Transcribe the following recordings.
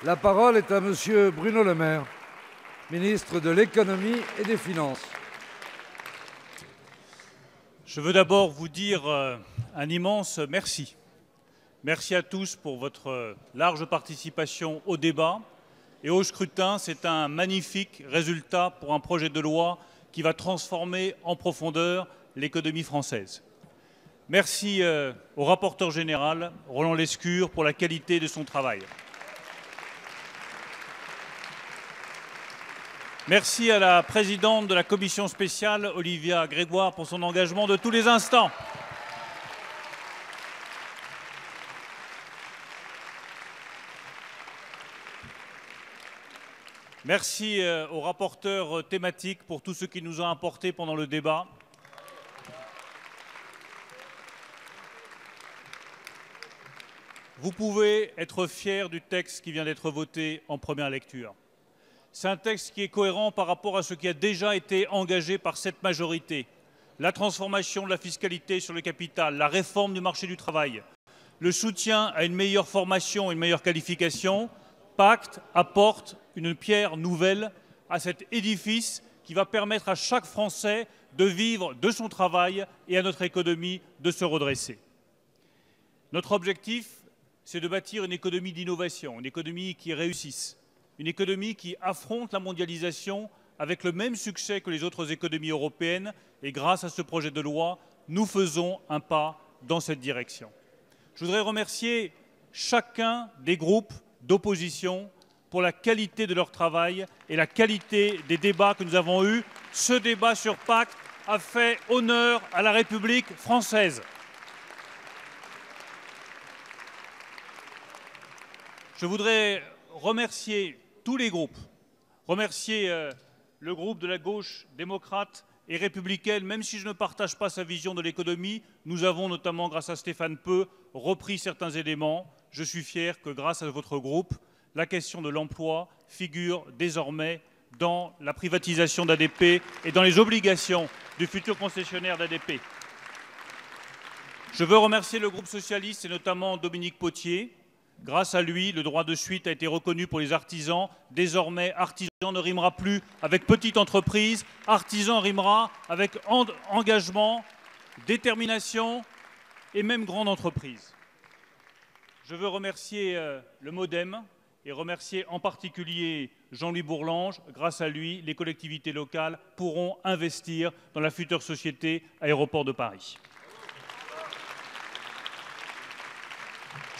La parole est à Monsieur Bruno Le Maire, ministre de l'Économie et des Finances. Je veux d'abord vous dire un immense merci. Merci à tous pour votre large participation au débat et au scrutin. C'est un magnifique résultat pour un projet de loi qui va transformer en profondeur l'économie française. Merci au rapporteur général, Roland Lescure, pour la qualité de son travail. Merci à la présidente de la commission spéciale, Olivia Grégoire, pour son engagement de tous les instants. Merci aux rapporteurs thématiques pour tout ce qui nous a apporté pendant le débat. Vous pouvez être fiers du texte qui vient d'être voté en première lecture. C'est un texte qui est cohérent par rapport à ce qui a déjà été engagé par cette majorité. La transformation de la fiscalité sur le capital, la réforme du marché du travail, le soutien à une meilleure formation, une meilleure qualification. Pacte apporte une pierre nouvelle à cet édifice qui va permettre à chaque Français de vivre de son travail et à notre économie de se redresser. Notre objectif, c'est de bâtir une économie d'innovation, une économie qui réussisse. Une économie qui affronte la mondialisation avec le même succès que les autres économies européennes. Et grâce à ce projet de loi, nous faisons un pas dans cette direction. Je voudrais remercier chacun des groupes d'opposition pour la qualité de leur travail et la qualité des débats que nous avons eus. Ce débat sur Pacte a fait honneur à la République française. Je voudrais remercier tous les groupes, remercier le groupe de la gauche démocrate et républicaine, même si je ne partage pas sa vision de l'économie, nous avons notamment, grâce à Stéphane Peu, repris certains éléments. Je suis fier que, grâce à votre groupe, la question de l'emploi figure désormais dans la privatisation d'ADP et dans les obligations du futur concessionnaire d'ADP. Je veux remercier le groupe socialiste et notamment Dominique Potier. Grâce à lui, le droit de suite a été reconnu pour les artisans. Désormais, artisan ne rimera plus avec petite entreprise. Artisan rimera avec engagement, détermination et même grande entreprise. Je veux remercier le MoDem et remercier en particulier Jean-Louis Bourlange. Grâce à lui, les collectivités locales pourront investir dans la future société Aéroports de Paris.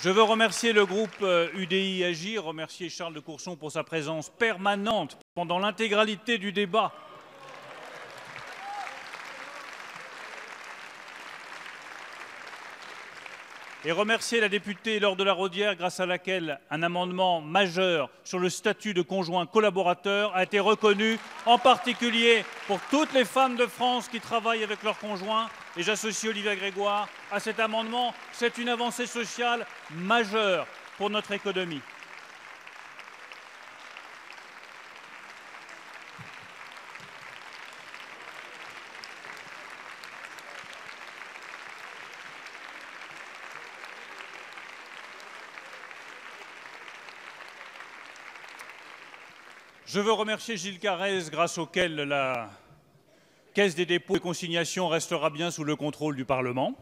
Je veux remercier le groupe UDI Agir, remercier Charles de Courson pour sa présence permanente pendant l'intégralité du débat. Et remercier la députée Laure de la Raudière, grâce à laquelle un amendement majeur sur le statut de conjoint collaborateur a été reconnu, en particulier pour toutes les femmes de France qui travaillent avec leurs conjoints. Et j'associe Olivia Grégoire à cet amendement. C'est une avancée sociale majeure pour notre économie. Je veux remercier Gilles Carrez, grâce auquel la Caisse des dépôts et consignations restera bien sous le contrôle du Parlement.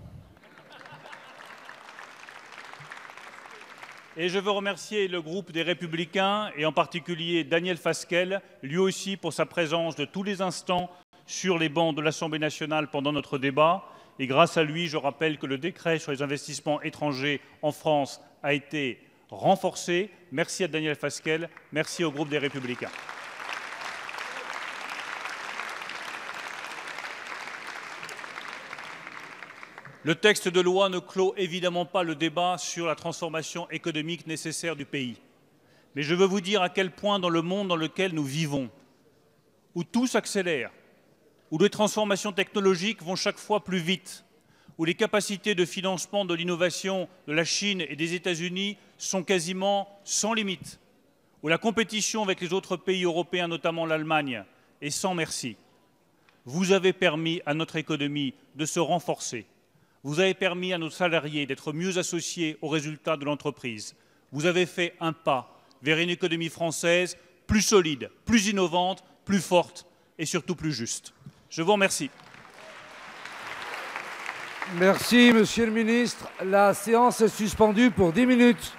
Et je veux remercier le groupe des Républicains et en particulier Daniel Fasquelle, lui aussi pour sa présence de tous les instants sur les bancs de l'Assemblée nationale pendant notre débat. Et grâce à lui, je rappelle que le décret sur les investissements étrangers en France a été renforcé. Merci à Daniel Fasquelle, merci au groupe des Républicains. Le texte de loi ne clôt évidemment pas le débat sur la transformation économique nécessaire du pays. Mais je veux vous dire à quel point, dans le monde dans lequel nous vivons, où tout s'accélère, où les transformations technologiques vont chaque fois plus vite, où les capacités de financement de l'innovation de la Chine et des États-Unis sont quasiment sans limite, où la compétition avec les autres pays européens, notamment l'Allemagne, est sans merci, vous avez permis à notre économie de se renforcer. Vous avez permis à nos salariés d'être mieux associés aux résultats de l'entreprise. Vous avez fait un pas vers une économie française plus solide, plus innovante, plus forte et surtout plus juste. Je vous remercie. Merci, Monsieur le Ministre. La séance est suspendue pour 10 minutes.